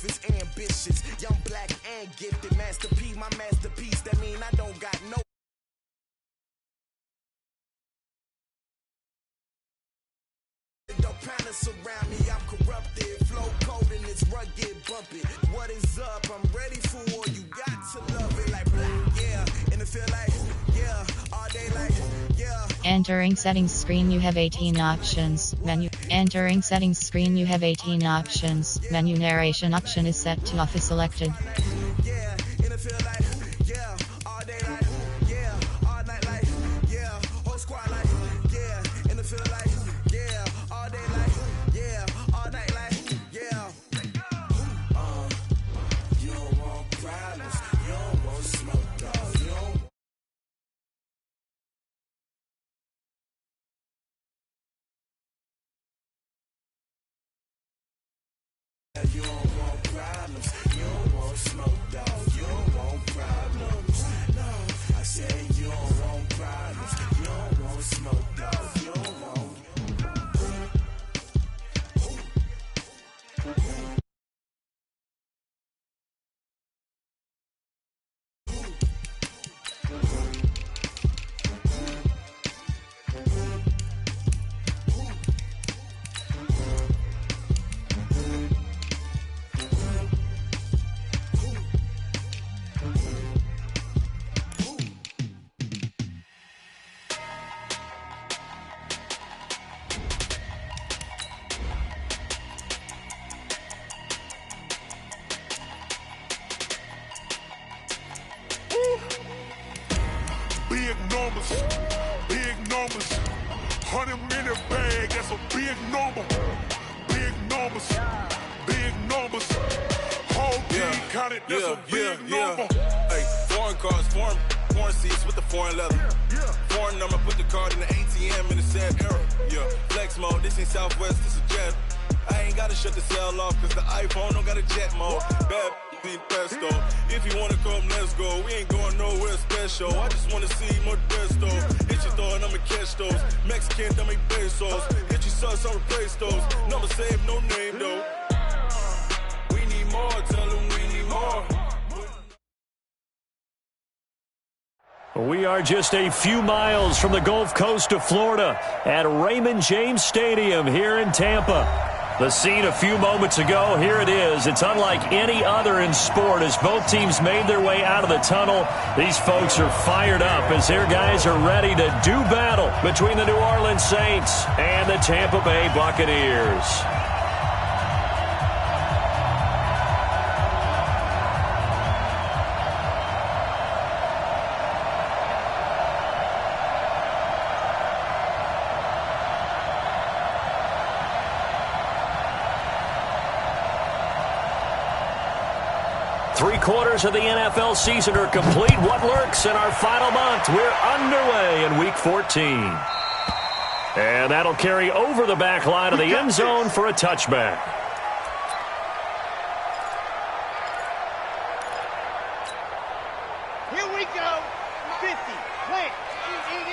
ruthless, ambitious, young, black, and gifted. Master P, my masterpiece. That mean I don't got no. Don't panic around me, I'm corrupted. Flow cold and it's rugged, bumpy. What is up? I'm ready for war. You got to love it like black, yeah. And it feel like, yeah, all day like, yeah. Entering settings screen, you have 18 options. Menu. Entering settings screen, you have 18 options. Menu narration option is set to off is selected. Yeah, and it feel like, yeah, all day like, yeah, all night like, yeah, whole squad like, yeah, and it feel like, yeah, all day like, yeah, all night like, yeah. You don't want problems, you don't want smoke, dog, you don't. You don't want problems, you don't want smoke, dog, you don't want problems. No, I said you don't want problems, you don't want smoke, dog, you don't want. Big numbers, 100-minute bag, that's a big number. Big numbers, whole team counted, that's a big number. Hey, foreign cars, foreign seats with the foreign leather. Foreign number, put the card in the ATM in the sad era. Yeah, flex mode, this ain't Southwest, this a jet. I ain't gotta shut the cell off, cause the iPhone don't got a jet mode. Bad need pesto. If you wanna come, let's go. We ain't going nowhere special. I just wanna see Modesto. Hit your throw and I'ma catch those. Mexican, that make pesos. Hit your sus, I'll replace those. Number saved, no name though. We need more, tell them we need more. We are just a few miles from the Gulf Coast of Florida at Raymond James Stadium here in Tampa. The scene a few moments ago, here it is. It's unlike any other in sport as both teams made their way out of the tunnel. These folks are fired up as their guys are ready to do battle between the New Orleans Saints and the Tampa Bay Buccaneers. Three-quarters of the NFL season are complete. What lurks in our final month? We're underway in Week 14. And that'll carry over the back line of the end zone for a touchback. Here we go. 50. Plant.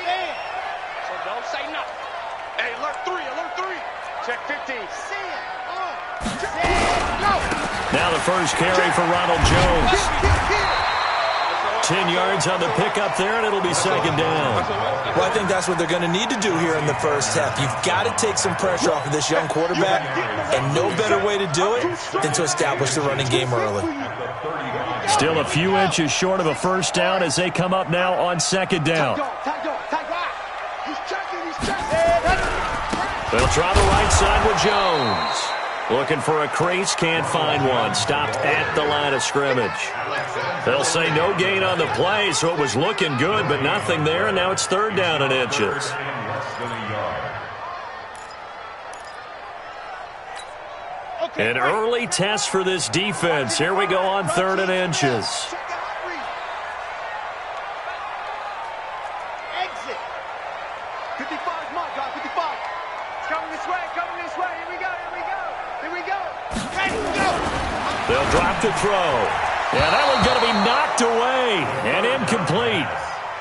Bam. So don't say nothing. Hey, alert 3. Check 15. Sam. Go. Now the first carry for Ronald Jones. 10 yards on the pickup there, and it'll be second down. Well, I think that's what they're going to need to do here in the first half. You've got to take some pressure off of this young quarterback, and no better way to do it than to establish the running game early. Still a few inches short of a first down as they come up now on second down. They'll try the right side with Jones. Looking for a crease, can't find one. Stopped at the line of scrimmage. They'll say no gain on the play, so it was looking good, but nothing there, and now it's third down and inches. An early test for this defense. Here we go on third and inches. Exit. 55, my God, 55. It's coming this way. Here we go. Ready, go. They'll drop to throw. Yeah, that one's going to be knocked away and incomplete.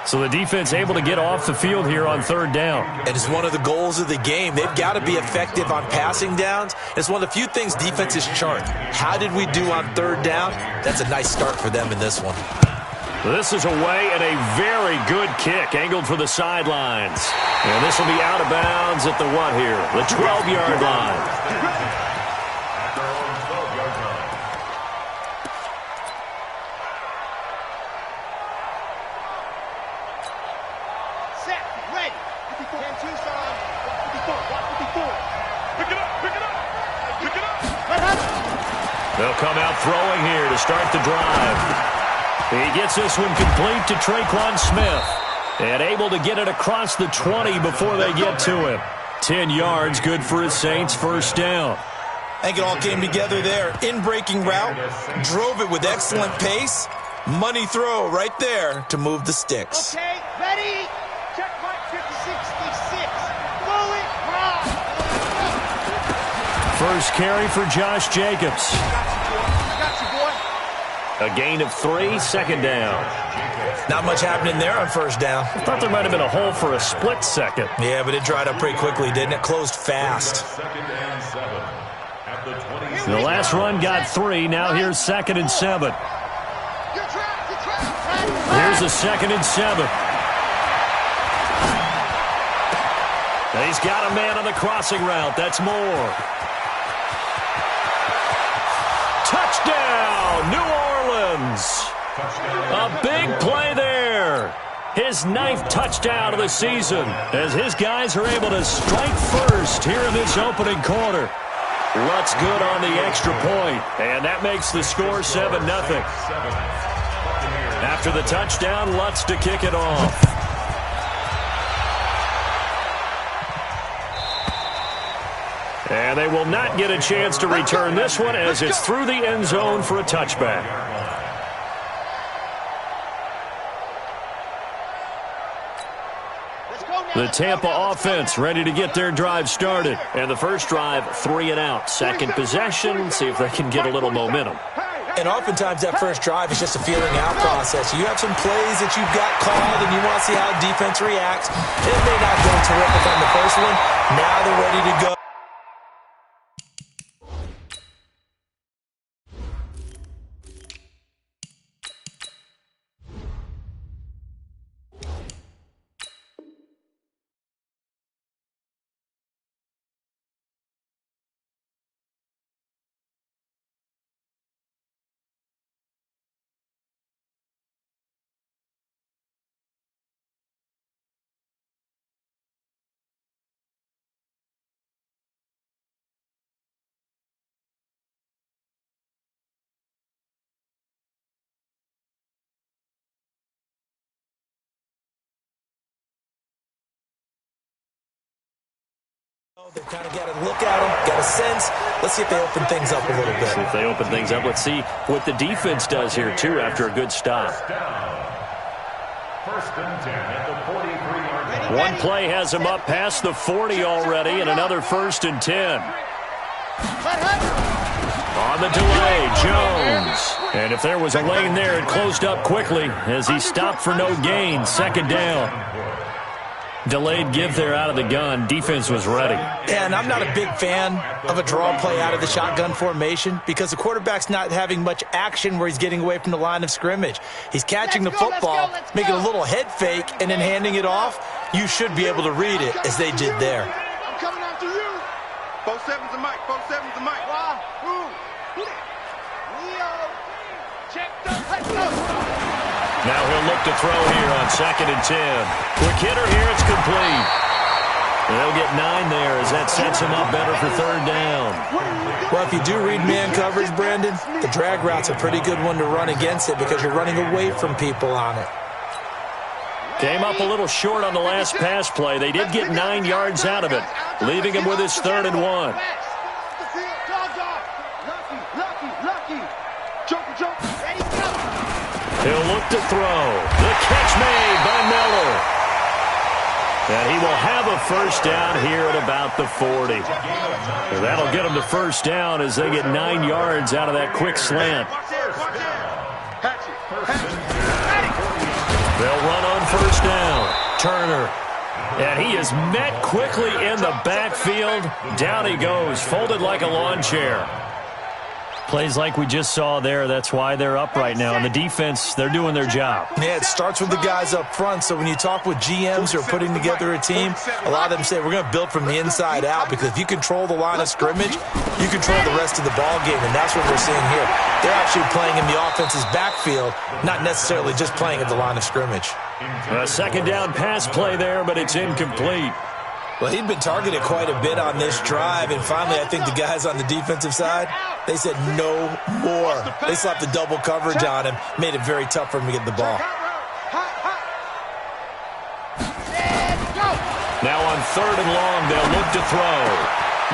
So the defense able to get off the field here on third down. And it's one of the goals of the game. They've got to be effective on passing downs. It's one of the few things defenses chart. How did we do on third down? That's a nice start for them in this one. This is away and a very good kick angled for the sidelines. And this will be out of bounds at the what here? The 12-yard line. They'll come out throwing here to start the drive. He gets this one complete to Traquan Smith. And able to get it across the 20 before they get to him. 10 yards, good for his Saints first down. I think it all came together there. In-breaking route, drove it with excellent pace. Money throw right there to move the sticks. Okay, ready? Check point 66. Fully rock. First carry for Josh Jacobs. Got you, boy. A gain of 3, second down. Not much happening there on first down. I thought there might have been a hole for a split second. Yeah, but it dried up pretty quickly, didn't it? Closed fast. The last run got 3. Now here's 2nd and 7. Here's a 2nd and 7. He's got a man on the crossing route. That's Moore. Touchdown, New Orleans. A big play there. His 9th touchdown of the season as his guys are able to strike first here in this opening quarter. Lutz good on the extra point, and that makes the score 7-0. After the touchdown, Lutz to kick it off. And they will not get a chance to return this one as it's through the end zone for a touchback. The Tampa offense ready to get their drive started. And the first drive, 3 and out. Second possession, see if they can get a little momentum. And oftentimes that first drive is just a feeling out process. You have some plays that you've got called and you want to see how defense reacts. It may not go terrific on the first one. Now they're ready to go. They've kind of got to look at them, got a sense. Let's see if they open things up a little bit. See if they open things up. Let's see what the defense does here, too, after a good stop. One play has him up past the 40 already, and another 1st and 10. On the delay, Jones. And if there was a lane there, it closed up quickly as he stopped for no gain. 2nd down. Delayed give there out of the gun. Defense was ready. And I'm not a big fan of a draw play out of the shotgun formation because the quarterback's not having much action where he's getting away from the line of scrimmage. He's catching the football, making a little head fake, and then handing it off. You should be able to read it as they did there. I'm coming after you. 4-7's the mic. 4-7's the mic. Check the Now he'll look to throw here on 2nd and 10. Quick hitter here, it's complete. And they'll get 9 there as that sets him up better for 3rd down. Well, if you do read man coverage, Brandon, the drag route's a pretty good one to run against it because you're running away from people on it. Came up a little short on the last pass play. They did get 9 yards out of it, leaving him with his 3rd and 1. He'll look to throw. The catch made by Miller. And he will have a 1st down here at about the 40. And that'll get him to 1st down as they get 9 yards out of that quick slant. They'll run on on first down. Turner. And he is met quickly in the backfield. Down he goes, folded like a lawn chair. Plays like we just saw there. That's why they're up right now. And the defense, they're doing their job. Yeah, it starts with the guys up front. So when you talk with GMs who are putting together a team, a lot of them say we're going to build from the inside out, because if you control the line of scrimmage, you control the rest of the ball game, and that's what we're seeing here. They're actually playing in the offense's backfield, not necessarily just playing at the line of scrimmage. A second down pass play there, but it's incomplete. Well, he'd been targeted quite a bit on this drive, and finally I think the guys on the defensive side, they said no more. They slapped the double coverage on him, made it very tough for him to get the ball. Now on third and long, they'll look to throw.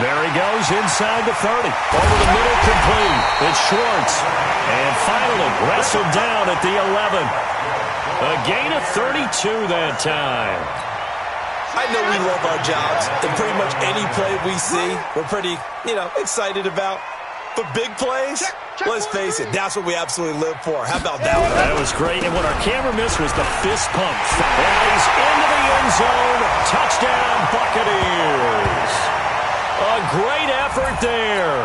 There he goes inside the 30. Over the middle, complete. It's Schwartz. And finally wrestled down at the 11. A gain of 32 that time. I know we love our jobs, and pretty much any play we see, we're pretty, excited about. But big plays, let's face it, that's what we absolutely live for. How about that one? That was great, and what our camera missed was the fist pump. And he's into the end zone. Touchdown, Buccaneers. A great effort there.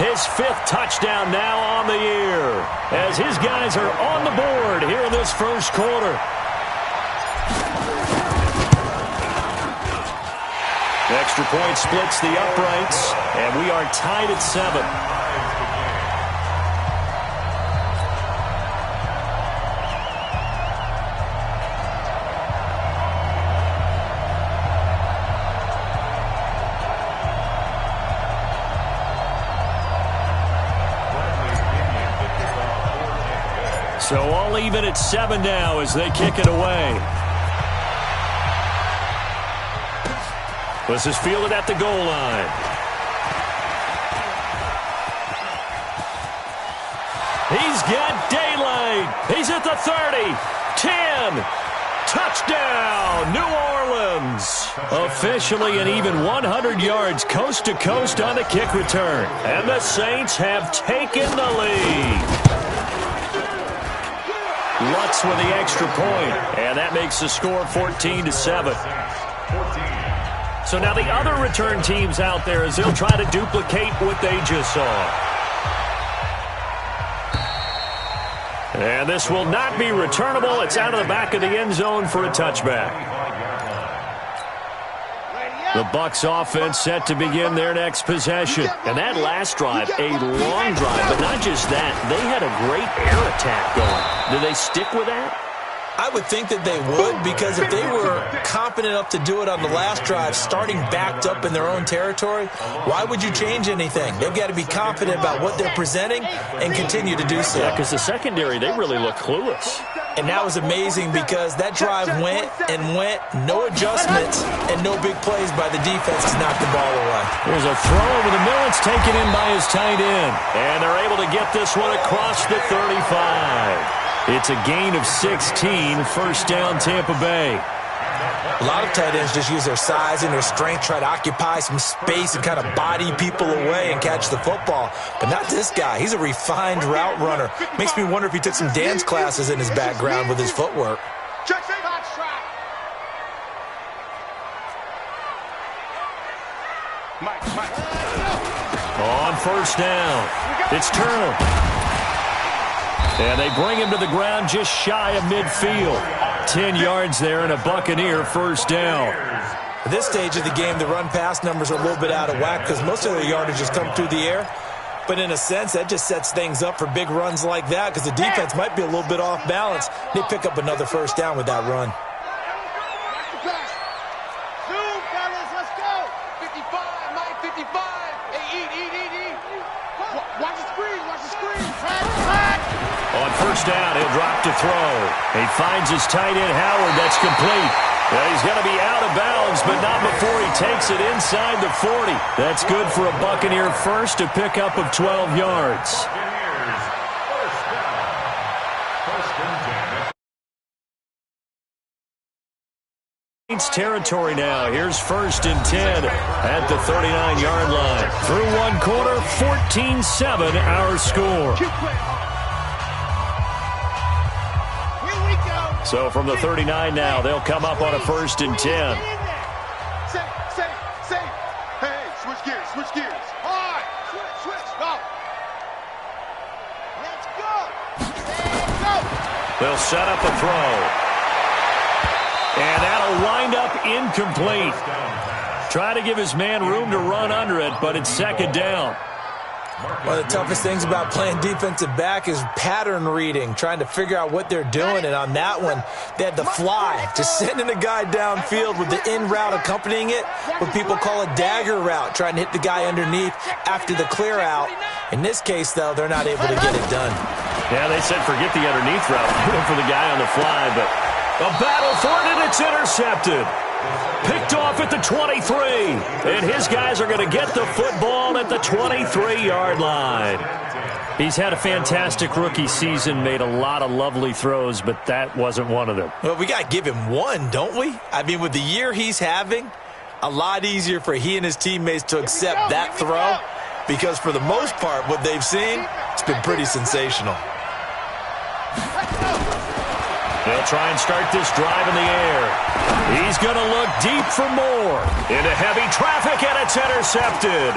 His 5th touchdown now on the year, as his guys are on the board here in this first quarter. Extra point splits the uprights, and we are tied at 7. So all even at 7 now as they kick it away. This is fielded at the goal line. He's got daylight. He's at the 30. 10. Touchdown, New Orleans. Officially an even 100 yards coast to coast on the kick return. And the Saints have taken the lead. Lutz with the extra point. And that makes the score 14-7. So now the other return teams out there, as they'll try to duplicate what they just saw. And this will not be returnable. It's out of the back of the end zone for a touchback. The Bucs offense set to begin their next possession. And that last drive, a long drive, but not just that. They had a great air attack going. Do they stick with that? I would think that they would, because if they were confident enough to do it on the last drive, starting backed up in their own territory, why would you change anything? They've got to be confident about what they're presenting and continue to do so. Yeah, because the secondary, they really look clueless. And that was amazing, because that drive went and went, no adjustments, and no big plays by the defense to knock the ball away. There's a throw over the middle. It's taken in by his tight end. And they're able to get this one across the 35. It's a gain of 16, first down Tampa Bay. A lot of tight ends just use their size and their strength, try to occupy some space and kind of body people away and catch the football. But not this guy. He's a refined route runner. Makes me wonder if he took some dance classes in his background with his footwork. On first down, it's Turner. And they bring him to the ground just shy of midfield. 10 yards there and a Buccaneer first down. At this stage of the game, the run-pass numbers are a little bit out of whack because most of their yardage has come through the air. But in a sense, that just sets things up for big runs like that because the defense might be a little bit off balance. They pick up another first down with that run. On first down, he'll drop to throw. He finds his tight end, Howard. That's complete. Well, he's going to be out of bounds, but not before he takes it inside the 40. That's good for a Buccaneer first, a pickup of 12 yards. Saints territory now. Here's first and 10 at the 39-yard line. Through one quarter, 14-7 our score. Here we go. So from the 39 now, they'll come up on a 1st and 10. Hey, switch gears. All right, switch, go. Let's go. They'll set up a throw. And that'll wind up incomplete. Trying to give his man room to run under it, but it's 2nd down. One of the toughest things about playing defensive back is pattern reading, trying to figure out what they're doing. And on that one, they had to fly, just sending a guy downfield with the in route accompanying it, what people call a dagger route, trying to hit the guy underneath after the clear out. In this case, though, they're not able to get it done. Yeah, they said forget the underneath route, went for the guy on the fly, but a battle for it, and it's intercepted. Picked off at the 23, and his guys are going to get the football at the 23-yard line. He's had a fantastic rookie season, made a lot of lovely throws, but that wasn't one of them. Well, we got to give him one, don't we? I mean, with the year he's having, a lot easier for he and his teammates to accept that throw, because for the most part, what they've seen, it's been pretty sensational. They'll try and start this drive in the air. He's going to look deep for more. Into heavy traffic, and it's intercepted.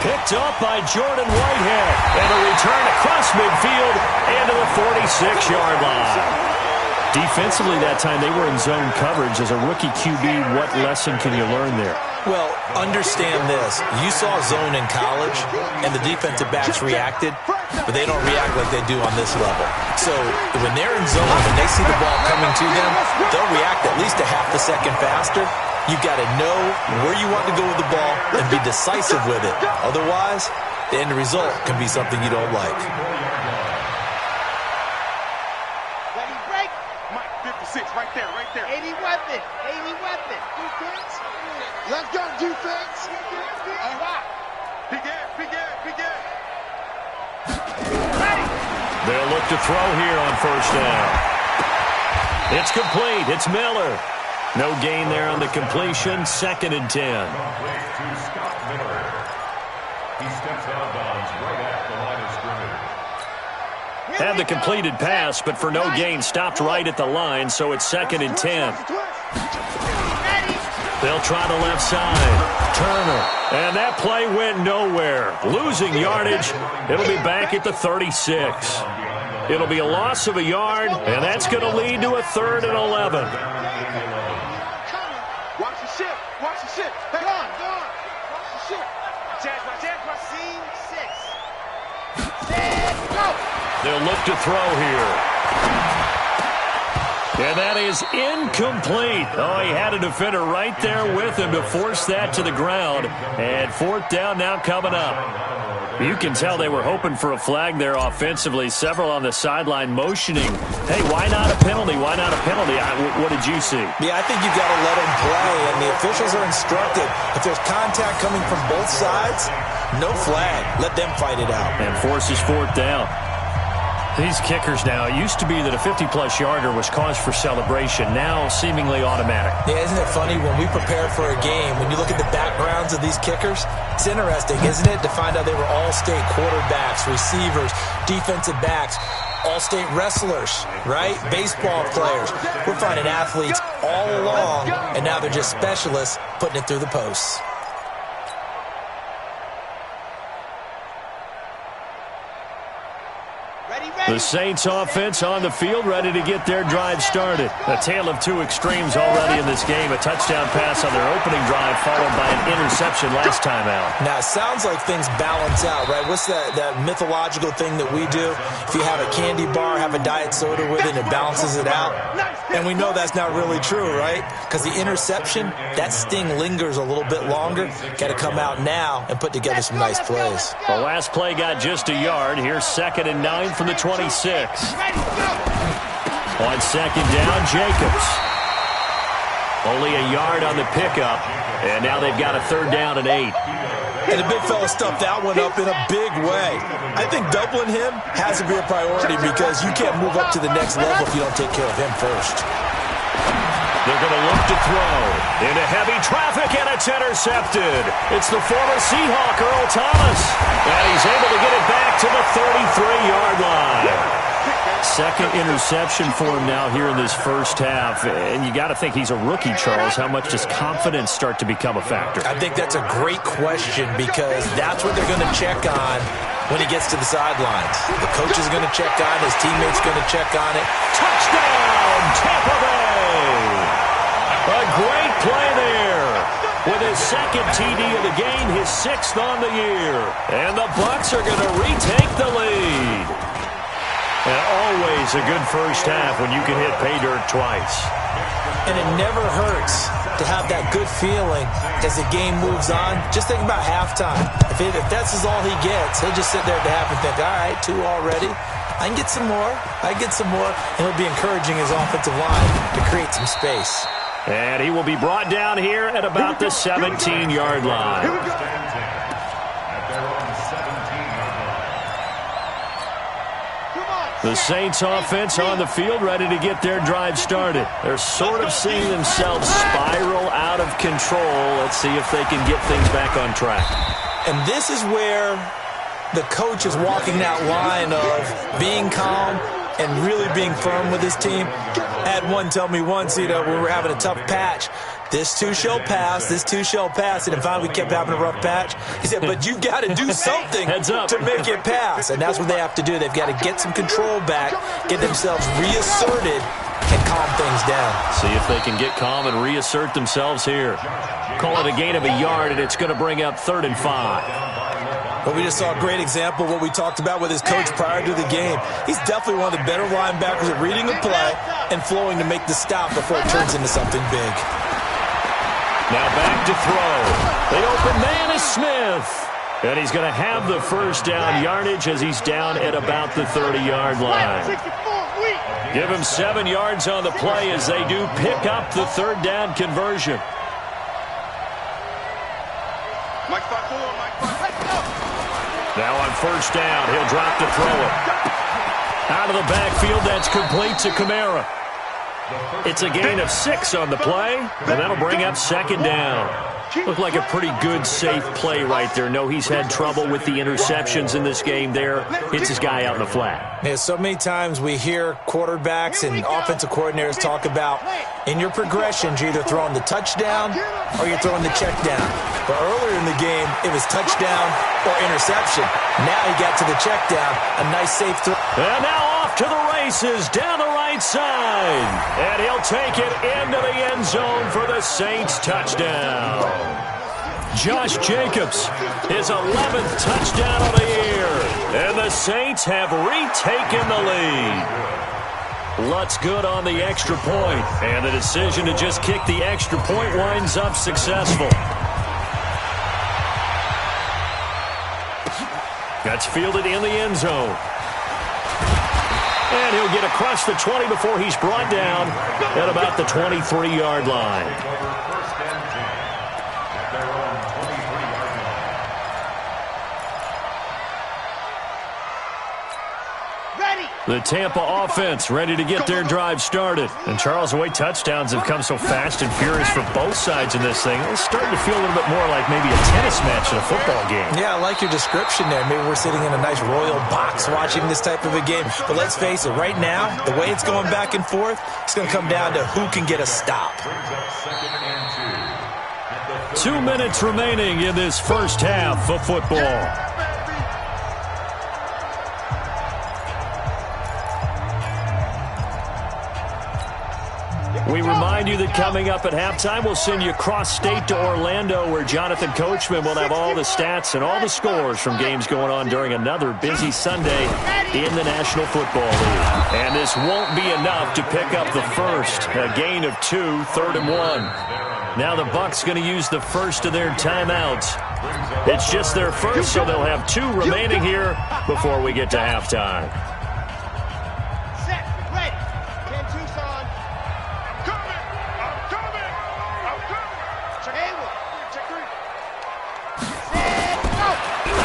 Picked up by Jordan Whitehead. And a return across midfield and to the 46-yard line. Defensively that time, they were in zone coverage. As a rookie QB, what lesson can you learn there? Well, understand this. You saw zone in college, and the defensive backs reacted, but they don't react like they do on this level. So when they're in zone and they see the ball coming to them, they'll react at least a half a second faster. You've got to know where you want to go with the ball and be decisive with it. Otherwise, the end result can be something you don't like. Ready, break. Mike, 56, right there. 80 weapon. Defense. Let's go, defense. All right. Big air. Ready. They'll look to throw here on 1st down. It's complete. It's Miller. No gain there on the completion. 2nd and 10. Had the completed pass, but for no gain, stopped right at the line, so it's 2nd and 10. They'll try the left side. Turner. And that play went nowhere. Losing yardage. It'll be back at the 36. It'll be a loss of a yard, and that's going to lead to a 3rd and 11. Watch the ship. Hey, go on. Watch the ship. Jaguar, scene 6. Set, go. They'll look to throw here. And that is incomplete. Oh, he had a defender right there with him to force that to the ground. And 4th down now coming up. You can tell they were hoping for a flag there offensively. Several on the sideline motioning. Hey, why not a penalty? What did you see? Yeah, I think you've got to let them play, and the officials are instructed. If there's contact coming from both sides, no flag. Let them fight it out. And forces 4th down. These kickers now, it used to be that a 50-plus yarder was cause for celebration. Now, seemingly automatic. Yeah, isn't it funny? When we prepare for a game, when you look at the backgrounds of these kickers, it's interesting, isn't it, to find out they were all-state quarterbacks, receivers, defensive backs, all-state wrestlers, right? Baseball players. We're finding athletes all along, and now they're just specialists putting it through the posts. The Saints offense on the field, ready to get their drive started. A tale of two extremes already in this game. A touchdown pass on their opening drive, followed by an interception last time out. Now, it sounds like things balance out, right? What's that mythological thing that we do? If you have a candy bar, have a diet soda with it, and it balances it out. And we know that's not really true, right? Because the interception, that sting lingers a little bit longer. Got to come out now and put together some nice plays. The last play got just a yard. Here's 2nd and 9 from the 26. On 2nd down, Jacobs. Only a yard on the pickup, and now they've got a 3rd down and 8. And the big fella stuffed that one up in a big way. I think doubling him has to be a priority because you can't move up to the next level if you don't take care of him first. They're going to look to throw into heavy traffic, and it's intercepted. It's the former Seahawk, Earl Thomas, and he's able to get it back to the 33-yard line. second interception for him now here in this first half. And you got to think he's a rookie, Charles. How much does confidence start to become a factor? I think that's a great question because that's what they're going to check on when he gets to the sidelines. The coach is going to check on it. His teammates going to check on it. Touchdown, Tampa Bay! A great play there. With his second TD of the game, his 6th on the year. And the Bucs are going to retake the lead. And always a good first half when you can hit pay dirt twice. And it never hurts to have that good feeling as the game moves on. Just think about halftime. If that's all he gets, he'll just sit there at the half and think, all right, 2 already. I can get some more. I can get some more. And he'll be encouraging his offensive line to create some space. And he will be brought down here at about the 17-yard line. The Saints offense on the field, ready to get their drive started. They're sort of seeing themselves spiral out of control. Let's see if they can get things back on track. And this is where the coach is walking that line of being calm and really being firm with his team. I had one tell me once, when we were having a tough patch, this too shall pass, this too shall pass. And finally we kept having a rough patch. He said, but you've got to do something to make it pass. And that's what they have to do. They've got to get some control back, get themselves reasserted, and calm things down. See if they can get calm and reassert themselves here. Call it a gain of a yard, and it's going to bring up 3rd and 5. But we just saw a great example of what we talked about with his coach prior to the game. He's definitely one of the better linebackers at reading a play and flowing to make the stop before it turns into something big. Now back to throw. The open man is Smith. And he's going to have the first down yardage as he's down at about the 30-yard line. Give him 7 yards on the play as they do pick up the 3rd down conversion. Now on first down, he'll drop to throw it. Out of the backfield, that's complete to Kamara. It's a gain of 6 on the play, and that'll bring up 2nd down. Looked like a pretty good, safe play right there. No, he's had trouble with the interceptions in this game there. Hits his guy out in the flat. Yeah, so many times we hear quarterbacks and offensive coordinators talk about in your progressions, you're either throwing the touchdown or you're throwing the check down. But earlier in the game, it was touchdown or interception. Now he got to the check down, a nice safe throw. And now off to the races down the right side. And he'll take it into the end zone for the Saints touchdown. Josh Jacobs, his 11th touchdown of the year. And the Saints have retaken the lead. Lutz good on the extra point. And the decision to just kick the extra point winds up successful. That's fielded in the end zone. And he'll get across the 20 before he's brought down at about the 23-yard line. The Tampa offense ready to get their drive started. And Charles, the way touchdowns have come so fast and furious for both sides in this thing, it's starting to feel a little bit more like maybe a tennis match in a football game. Yeah, I like your description there. Maybe we're sitting in a nice royal box watching this type of a game. But let's face it, right now, the way it's going back and forth, it's going to come down to who can get a stop. 2 minutes remaining in this first half of football. We remind you that coming up at halftime, we'll send you cross-state to Orlando, where Jonathan Coachman will have all the stats and all the scores from games going on during another busy Sunday in the National Football League. And this won't be enough to pick up the first. A gain of 2, 3rd and 1. Now the Bucs going to use the first of their timeouts. It's just their first, so they'll have 2 remaining here before we get to halftime.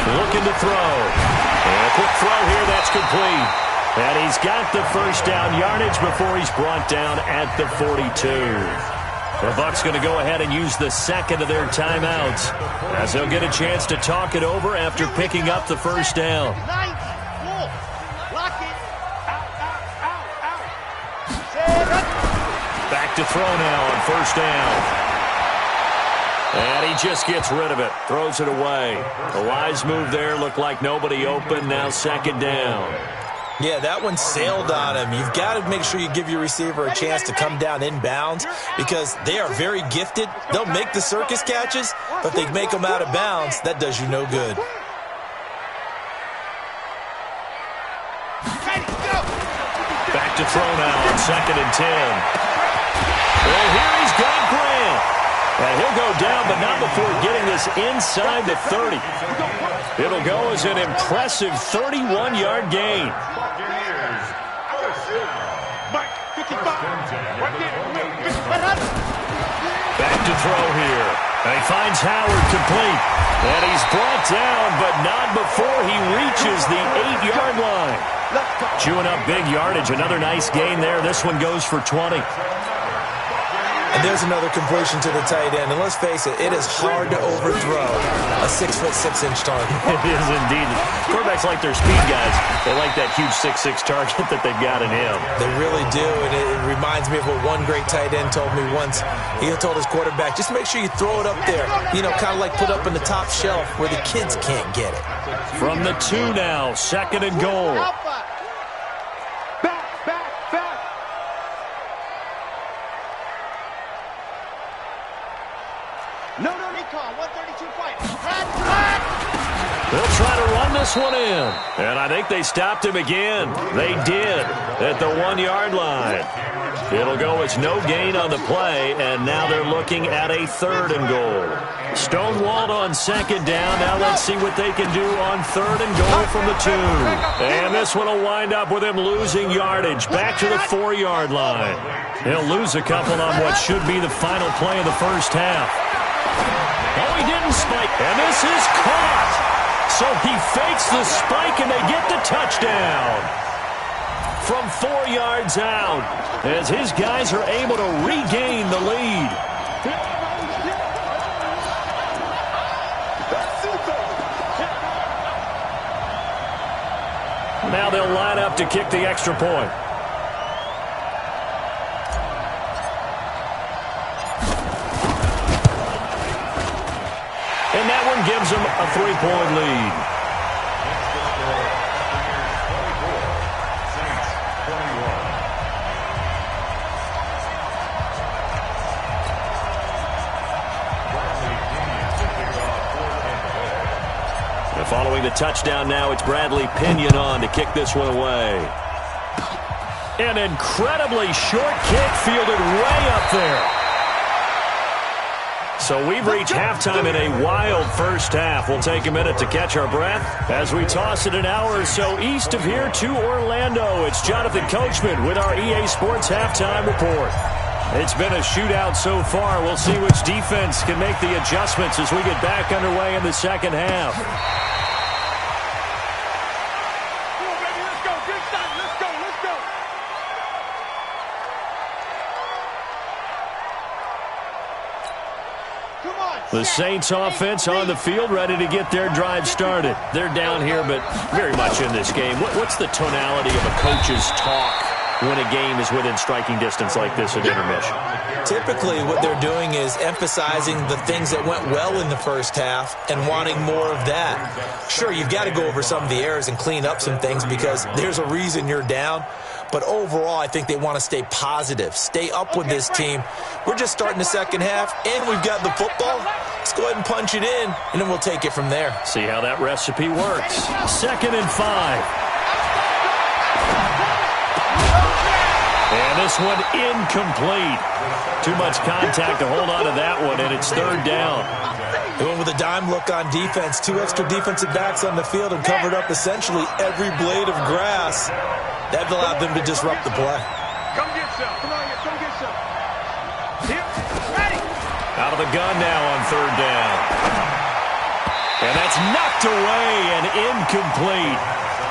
Looking to throw. And a quick throw here, that's complete. And he's got the first down yardage before he's brought down at the 42. The Bucs going to go ahead and use the second of their timeouts as they'll get a chance to talk it over after picking up the first down. Back to throw now on first down. And he just gets rid of it. Throws it away. A wise move there. Looked like nobody open. Now second down. Yeah, that one sailed on him. You've got to make sure you give your receiver a chance to come down inbounds because they are very gifted. They'll make the circus catches, but if they make them out of bounds, that does you no good. Back to throw now on 2nd and 10. Well, here he's got Grant. And he'll go down, but not before getting this inside the 30. It'll go as an impressive 31-yard gain. Back to throw here. And he finds Howard complete. And he's brought down, but not before he reaches the 8-yard line. Chewing up big yardage. Another nice gain there. This one goes for 20. And there's another completion to the tight end. And let's face it, it is hard to overthrow a 6'6" target. It is indeed. Quarterbacks like their speed guys. They like that huge 6'6" target that they've got in him. They really do. And it reminds me of what one great tight end told me once. He told his quarterback, just make sure you throw it up there. You know, kind of like put up in the top shelf where the kids can't get it. From the 2 now, 2nd and goal. They'll try to run this one in. And I think they stopped him again. They did at the 1-yard line. It'll go as no gain on the play, and now they're looking at a 3rd and goal. Stonewalled on 2nd down. Now let's see what they can do on 3rd and goal from the 2. And this one will wind up with him losing yardage back to the 4-yard line. He'll lose a couple on what should be the final play of the first half. Oh, he didn't spike, and this is caught. So he fakes the spike, and they get the touchdown from 4 yards out as his guys are able to regain the lead. Now they'll line up to kick the extra point. And that one gives them a 3-point lead. And following the touchdown now, it's Bradley Pinion on to kick this one away. An incredibly short kick fielded way up there. So we've reached halftime in a wild first half. We'll take a minute to catch our breath as we toss it an hour or so east of here to Orlando. It's Jonathan Coachman with our EA Sports Halftime Report. It's been a shootout so far. We'll see which defense can make the adjustments as we get back underway in the second half. The Saints offense on the field, ready to get their drive started. They're down here, but very much in this game. What's the tonality of a coach's talk when a game is within striking distance like this at intermission? Typically, what they're doing is emphasizing the things that went well in the first half and wanting more of that. Sure, you've got to go over some of the errors and clean up some things because there's a reason you're down. But overall, I think they want to stay positive, stay up with this team. We're just starting the second half, and we've got the football. Let's go ahead and punch it in, and then we'll take it from there. See how that recipe works. 2nd and 5. And this one incomplete. Too much contact to hold on to that one, and it's 3rd down. They went with a dime look on defense. 2 extra defensive backs on the field and covered up essentially every blade of grass. That allowed them to disrupt the play. Come get some. Come on, come get some. Here, ready. Out of the gun now on 3rd down. And that's knocked away and incomplete.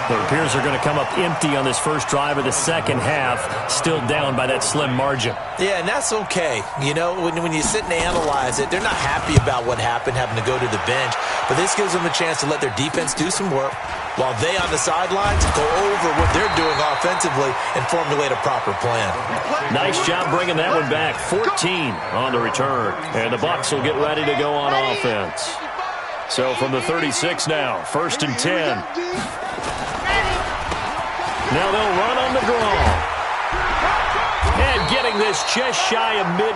It appears they're going to come up empty on this first drive of the second half, still down by that slim margin. Yeah, and that's okay. You know, when you sit and analyze it, they're not happy about what happened, having to go to the bench. But this gives them a chance to let their defense do some work while they on the sidelines go over what they're doing offensively and formulate a proper plan. Nice job bringing that one back. 14 on the return. And the Bucs will get ready to go on offense. So from the 36 now, 1st and 10. Now they'll run on the draw. And getting this just shy of mid.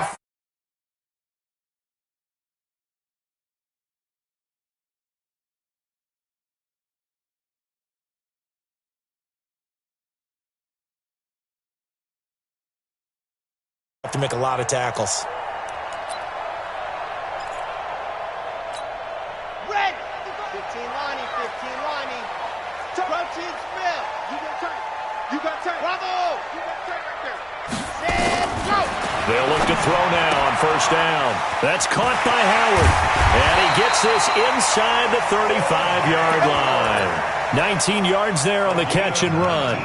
Have to make a lot of tackles. Red. 15 Lonnie, 15 Lonnie. Approaching Smith. You got turn. Bravo. You got turn right there. Set, go. They'll look to throw now on 1st down. That's caught by Howard. And he gets this inside the 35-yard line. 19 yards there on the catch and run.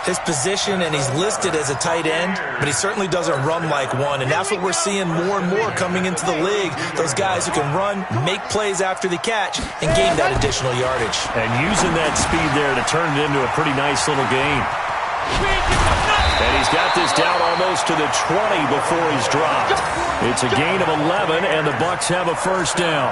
His position, and he's listed as a tight end, but he certainly doesn't run like one, and that's what we're seeing more and more coming into the league. Those guys who can run, make plays after the catch, and gain that additional yardage. And using that speed there to turn it into a pretty nice little gain. And he's got this down almost to the 20 before he's dropped. It's a gain of 11, and the Bucs have a 1st down.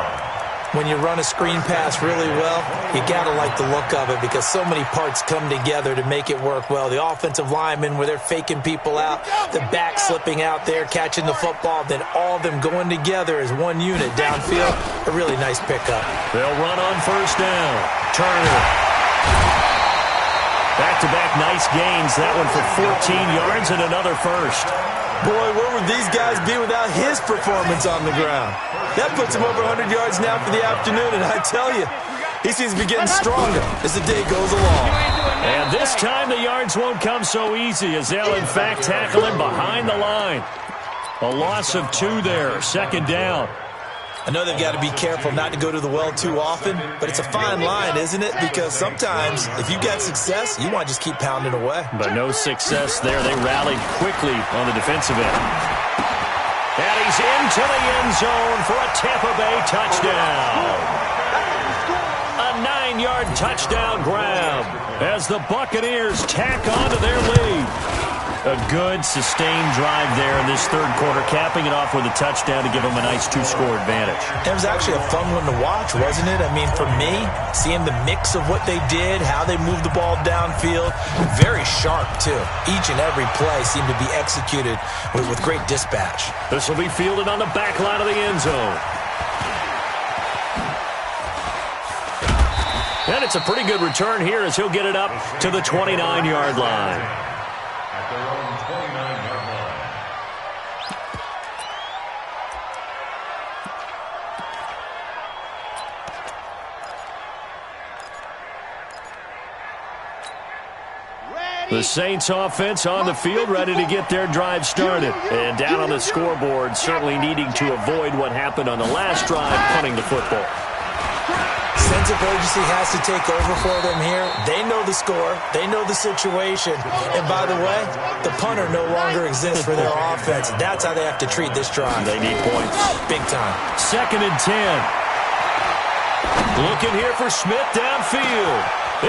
When you run a screen pass really well, you got to like the look of it because so many parts come together to make it work well. The offensive linemen, where they're faking people out, the back slipping out there, catching the football, then all of them going together as one unit downfield. A really nice pickup. They'll run on 1st down. Turner. Back-to-back nice gains. That one for 14 yards and another 1st. Boy, where would these guys be without his performance on the ground? That puts him over 100 yards now for the afternoon, and I tell you, he seems to be getting stronger as the day goes along. And this time the yards won't come so easy as they'll, in fact, tackle him behind the line. A loss of 2 there, 2nd down. I know they've got to be careful not to go to the well too often, but it's a fine line, isn't it? Because sometimes, if you got success, you want to just keep pounding away. But no success there. They rallied quickly on the defensive end. And he's into the end zone for a Tampa Bay touchdown. A 9-yard touchdown grab as the Buccaneers tack onto their lead. A good, sustained drive there in this 3rd quarter, capping it off with a touchdown to give them a nice 2-score advantage. It was actually a fun one to watch, wasn't it? I mean, for me, seeing the mix of what they did, how they moved the ball downfield, very sharp, too. Each and every play seemed to be executed with great dispatch. This will be fielded on the back line of the end zone. And it's a pretty good return here as he'll get it up to the 29-yard line. Their own 29-yard line. The Saints offense on the field, ready to get their drive started. And down on the scoreboard, certainly needing to avoid what happened on the last drive, punting the football. Sense of urgency has to take over for them here. They know the score. They know the situation. And by the way, the punter no longer exists for their offense. That's how they have to treat this drive. They need points. Big time. 2nd and 10. Looking here for Smith downfield.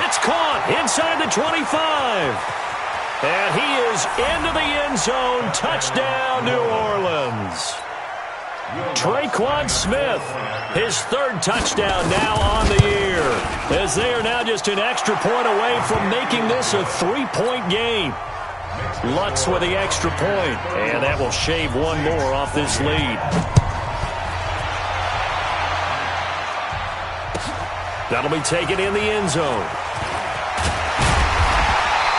It's caught inside the 25. And he is into the end zone. Touchdown, New Orleans. Traquan Smith, his 3rd touchdown now on the year, as they are now just an extra point away from making this a 3-point game. Lutz with the extra point, and that will shave one more off this lead. That'll be taken in the end zone.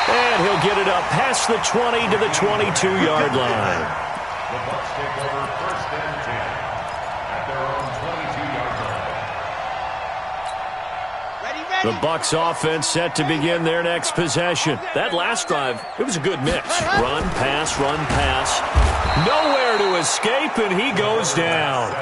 And he'll get it up past the 20 to the 22-yard line. The Bucs take over 1st and 10 at their own 22-yard line. The Bucs offense set to begin their next possession. That last drive, it was a good mix. Run, pass, run, pass. Nowhere to escape, and he goes down.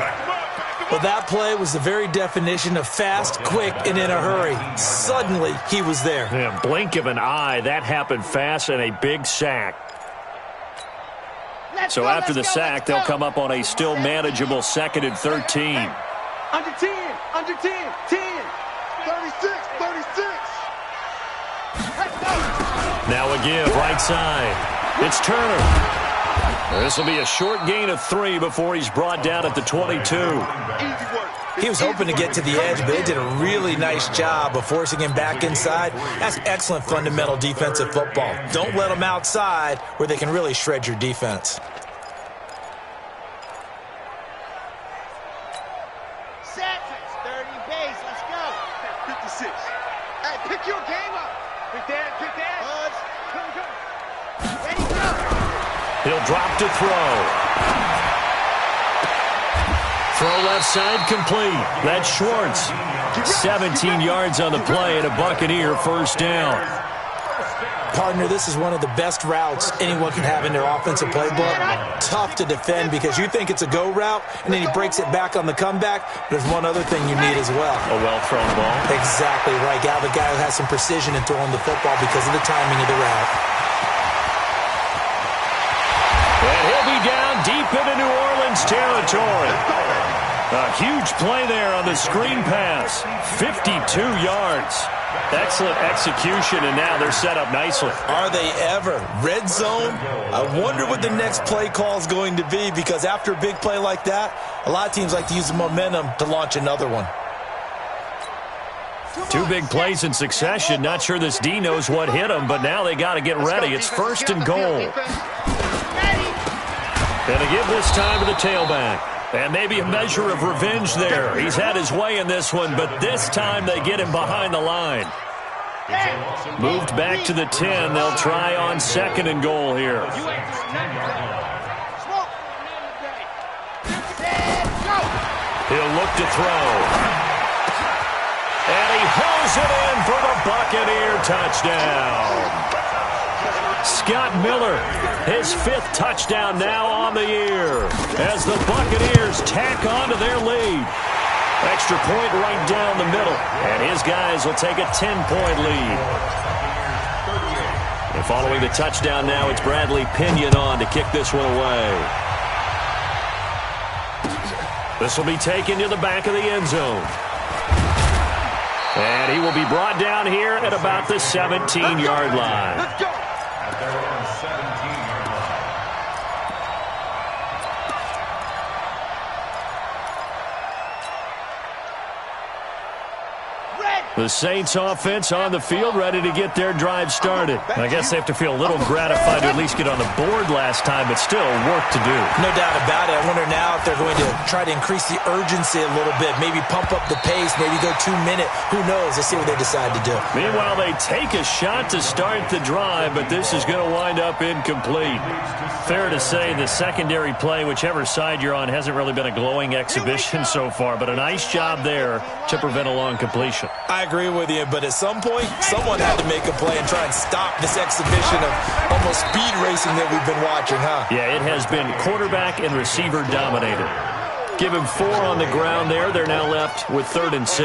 Well, that play was the very definition of fast, quick, and in a hurry. Suddenly, he was there. Yeah, blink of an eye, that happened fast, and a big sack. So after the sack, they'll come up on a still manageable 2nd and 13. Under 10, under 10, 10. 36, 36. Let's go. Now a give, right side. It's Turner. This will be a short gain of 3 before he's brought down at the 22. Easy work. He was hoping to get to the edge, but they did a really nice job of forcing him back inside. That's excellent fundamental defensive football. Don't let them outside where they can really shred your defense. Set. 30 base. Let's go. 56. Hey, pick your game up. Pick that. Pick that. Buzz. Ready, go. He'll drop to throw. Throw left side complete. That's Schwartz. 17 yards on the play and a Buccaneer first down. Partner, this is one of the best routes anyone can have in their offensive playbook. Tough to defend because you think it's a go route, and then he breaks it back on the comeback. There's one other thing you need as well. A well-thrown ball. Exactly right. You have a guy who has some precision in throwing the football because of the timing of the route. And he'll be down deep into New Orleans territory. A huge play there on the screen pass. 52 yards. Excellent execution, and now they're set up nicely. Are they ever? Red zone? I wonder what the next play call is going to be, because after a big play like that, a lot of teams like to use the momentum to launch another one. 2 big plays in succession. Not sure this D knows what hit him, but now they got to get ready. It's 1st and goal. And a give this time to the tailback. And maybe a measure of revenge there. He's had his way in this one, but this time they get him behind the line. Moved back to the 10. They'll try on 2nd and goal here. He'll look to throw. And he hauls it in for the Buccaneer touchdown. Scott Miller, his 5th touchdown now on the year as the Buccaneers tack on to their lead. Extra point right down the middle, and his guys will take a 10-point lead. And following the touchdown now, it's Bradley Pinion on to kick this one away. This will be taken to the back of the end zone. And he will be brought down here at about the 17-yard line. Let's go. The Saints offense on the field, ready to get their drive started. I guess they have to feel a little gratified to at least get on the board last time, but still work to do. No doubt about it. I wonder now if they're going to try to increase the urgency a little bit, maybe pump up the pace, maybe go 2-minute. Who knows? Let's see what they decide to do. Meanwhile, they take a shot to start the drive, but this is going to wind up incomplete. Fair to say the secondary play, whichever side you're on, hasn't really been a glowing exhibition so far, but a nice job there to prevent a long completion. I agree with you, but at some point, someone had to make a play and try and stop this exhibition of almost speed racing that we've been watching, huh? Yeah, it has been quarterback and receiver dominated. Give him 4 on the ground there. They're now left with 3rd and 6.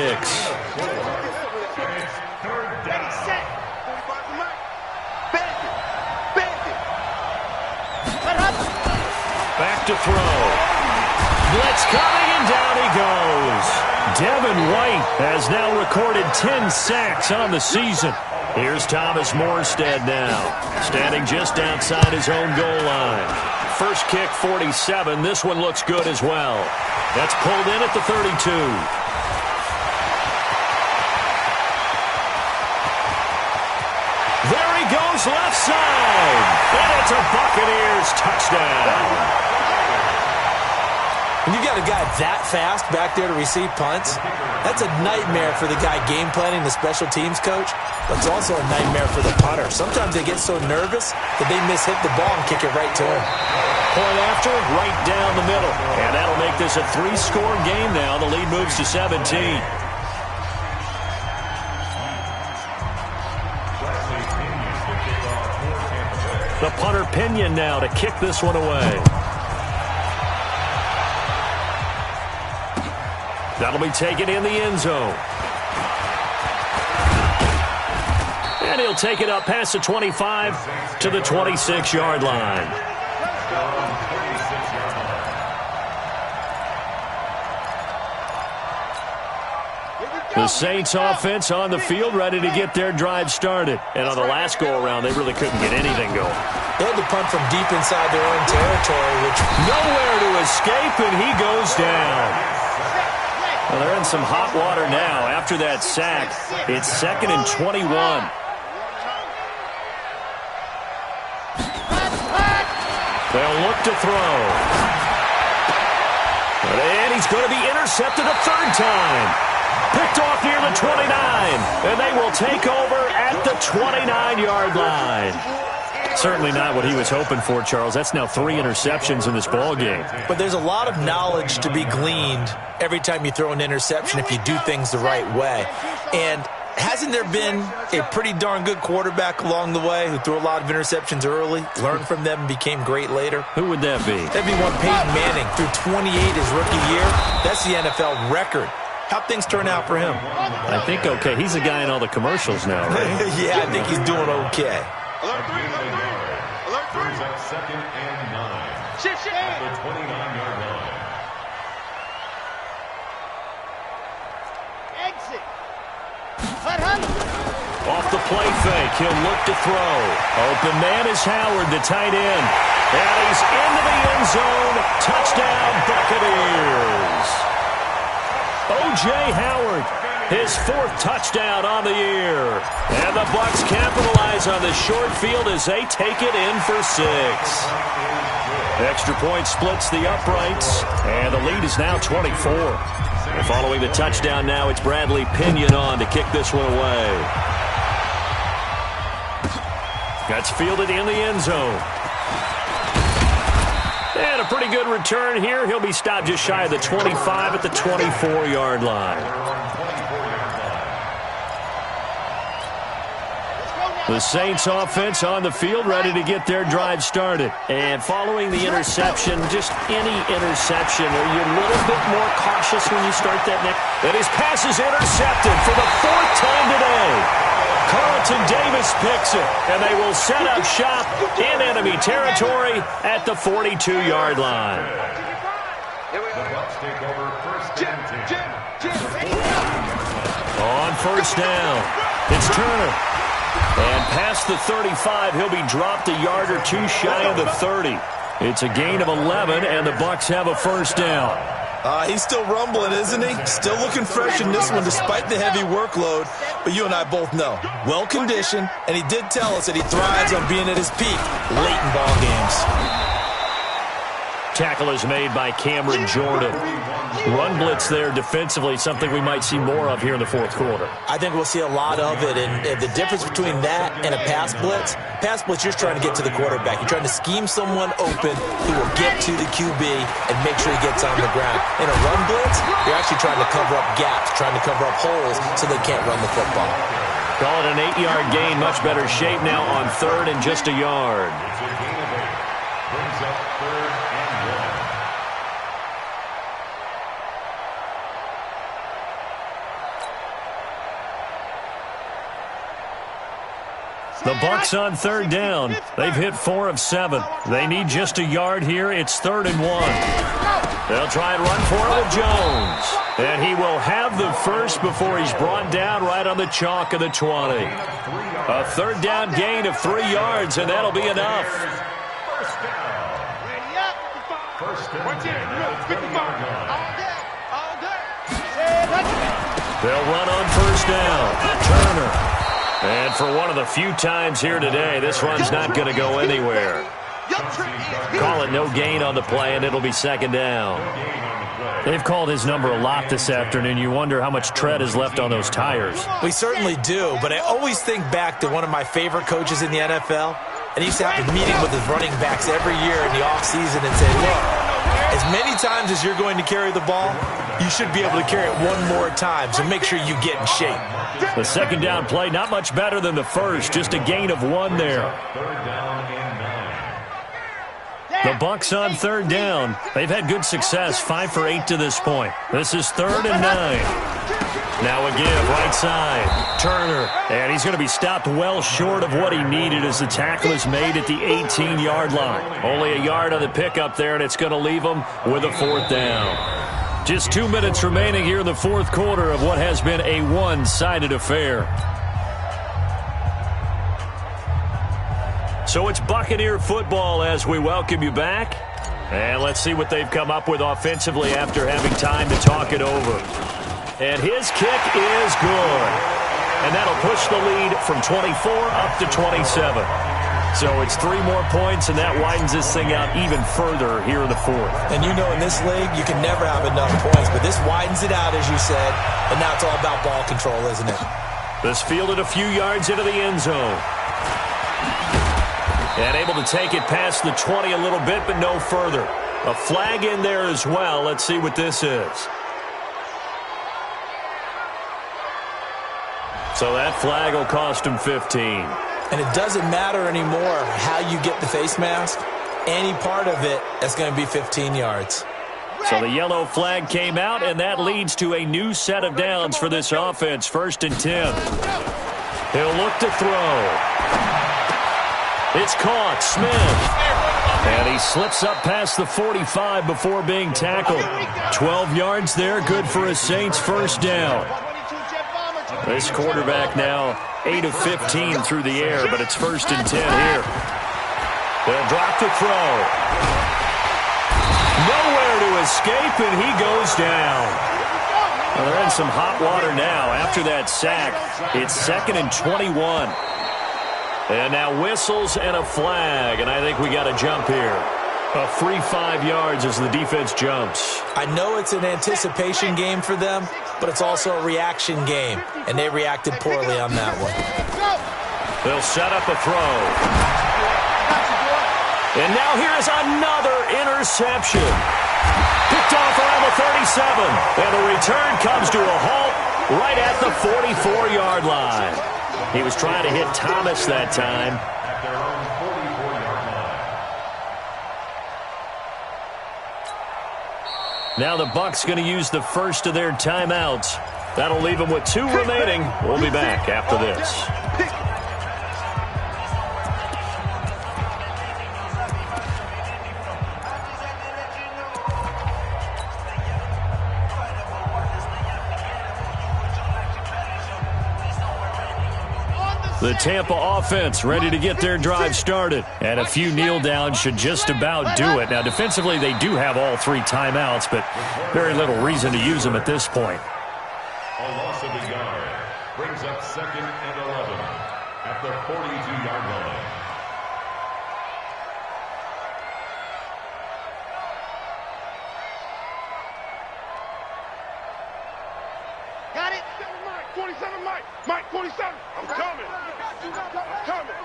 Back to throw. Blitz coming, and down he goes. Devin White has now recorded 10 sacks on the season. Here's Thomas Morstead now, standing just outside his own goal line. First kick, 47. This one looks good as well. That's pulled in at the 32. There he goes, left side. And it's a Buccaneers touchdown. When you got a guy that fast back there to receive punts, that's a nightmare for the guy game planning, the special teams coach, but it's also a nightmare for the punter. Sometimes they get so nervous that they mishit the ball and kick it right to him. Point after, right down the middle. And that'll make this a 3-score game now. The lead moves to 17. The punter Pinion now to kick this one away. That'll be taken in the end zone. And he'll take it up past the 25 to the 26-yard line. The Saints offense on the field, ready to get their drive started. And on the last go-around, they really couldn't get anything going. They had to punt from deep inside their own territory, which nowhere to escape, and he goes down. Well, they're in some hot water now. After that sack, it's 2nd and 21. They'll look to throw. And he's going to be intercepted a third time. Picked off near the 29, and they will take over at the 29-yard line. Certainly not what he was hoping for, Charles. That's now 3 interceptions in this ball game. But there's a lot of knowledge to be gleaned every time you throw an interception if you do things the right way. And hasn't there been a pretty darn good quarterback along the way who threw a lot of interceptions early, learned from them, and became great later? Who would that be? That'd be one Peyton Manning. Threw 28 his rookie year. That's the NFL record. How'd things turn out for him? I think okay. He's a guy in all the commercials now, right? Yeah, I think he's doing okay. Alert 3. Alert 3. 2nd and 9. Shift. At the 29-yard line. Exit. Off the play fake, he'll look to throw. Open man is Howard, the tight end. And he's into the end zone. Touchdown, Buccaneers. O.J. Howard, his 4th touchdown on the year. And the Bucs capitalize on the short field as they take it in for 6. Extra point splits the uprights, and the lead is now 24. And following the touchdown now, it's Bradley Pinion on to kick this one away. That's fielded in the end zone. And a pretty good return here. He'll be stopped just shy of the 25 at the 24-yard line. The Saints offense on the field, ready to get their drive started. And following the interception, just any interception, are you a little bit more cautious when you start that next? And his pass is intercepted for the 4th time today. Carlton Davis picks it, and they will set up shop in enemy territory at the 42-yard line. On first down, it's Turner. And past the 35, he'll be dropped a yard or 2 shy of the 30. It's a gain of 11, and the Bucs have a first down. He's still rumbling, isn't he? Still looking fresh in this one despite the heavy workload. But you and I both know, well-conditioned, and he did tell us that he thrives on being at his peak late in ball games. Tackle is made by Cameron Jordan. Run blitz there defensively, something we might see more of here in the 4th quarter. I think we'll see a lot of it, and the difference between that and a pass blitz, you're trying to get to the quarterback. You're trying to scheme someone open who will get to the QB and make sure he gets on the ground. In a run blitz, you're actually trying to cover up gaps, trying to cover up holes so they can't run the football. Call it an 8-yard gain, much better shape now on 3rd and just a yard. Brings up 3rd and 1. The Bucs on 3rd down. They've hit 4 of 7. They need just a yard here. It's 3rd and 1. They'll try and run for it with Jones. And he will have the first before he's brought down right on the chalk of the 20. A 3rd down gain of 3 yards, and that'll be enough. They'll run on first down. Turner. And for one of the few times here today, this run's not going to go anywhere. Call it no gain on the play, and it'll be 2nd down. They've called his number a lot this afternoon. You wonder how much tread is left on those tires. We certainly do, but I always think back to one of my favorite coaches in the NFL, and he used to have a meeting with his running backs every year in the offseason and say, look, as many times as you're going to carry the ball, you should be able to carry it one more time, so make sure you get in shape. The 2nd down play, not much better than the first, just a gain of 1 there. 3rd down and 9. The Bucs on third down. They've had good success, 5 for 8 to this point. This is 3rd and 9. Now a give, right side. Turner, and he's going to be stopped well short of what he needed as the tackle is made at the 18-yard line. Only a yard on the pickup there, and it's going to leave him with a 4th down. Just 2 minutes remaining here in the 4th quarter of what has been a one-sided affair. So it's Buccaneer football as we welcome you back. And let's see what they've come up with offensively after having time to talk it over. And his kick is good. And that'll push the lead from 24 up to 27. So it's 3 more points, and that widens this thing out even further here in the 4th. And you know in this league, you can never have enough points. But this widens it out, as you said. And now it's all about ball control, isn't it? This fielded a few yards into the end zone. And able to take it past the 20 a little bit, but no further. A flag in there as well. Let's see what this is. So that flag will cost him 15. And it doesn't matter anymore how you get the face mask. Any part of it, that's going to be 15 yards. So the yellow flag came out, and that leads to a new set of downs for this offense. 1st and 10. He'll look to throw. It's caught. Smith. And he slips up past the 45 before being tackled. 12 yards there. Good for a Saints 1st down. This quarterback now 8 of 15 through the air, but it's 1st and 10 here. They'll drop to throw. Nowhere to escape, and he goes down. Well, they're in some hot water now. After that sack, it's 2nd and 21. And now whistles and a flag, and I think we got a jump here. A free 5 yards as the defense jumps. I know it's an anticipation game for them, but it's also a reaction game, and they reacted poorly on that one. They'll set up a throw. And now here's another interception. Picked off around the 37, and the return comes to a halt right at the 44-yard line. He was trying to hit Thomas that time. Now the Bucs going to use the first of their timeouts. That'll leave them with 2 remaining. We'll be back after this. The Tampa offense ready to get their drive started. And a few kneel downs should just about do it. Now, defensively, they do have all 3 timeouts, but very little reason to use them at this point. A loss of a yard brings up 2nd and 11 at the 42-yard line. Got it? 27, Mike. Mike, 27. I'm coming. I'm coming.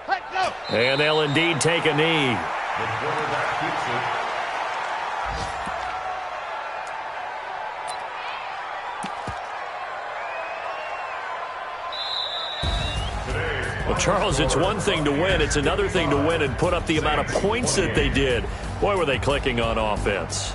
Let's go. And they'll indeed take a knee. The quarterback keeps it. Well, Charles, it's one thing to win. It's another thing to win and put up the amount of points that they did. Boy, were they clicking on offense.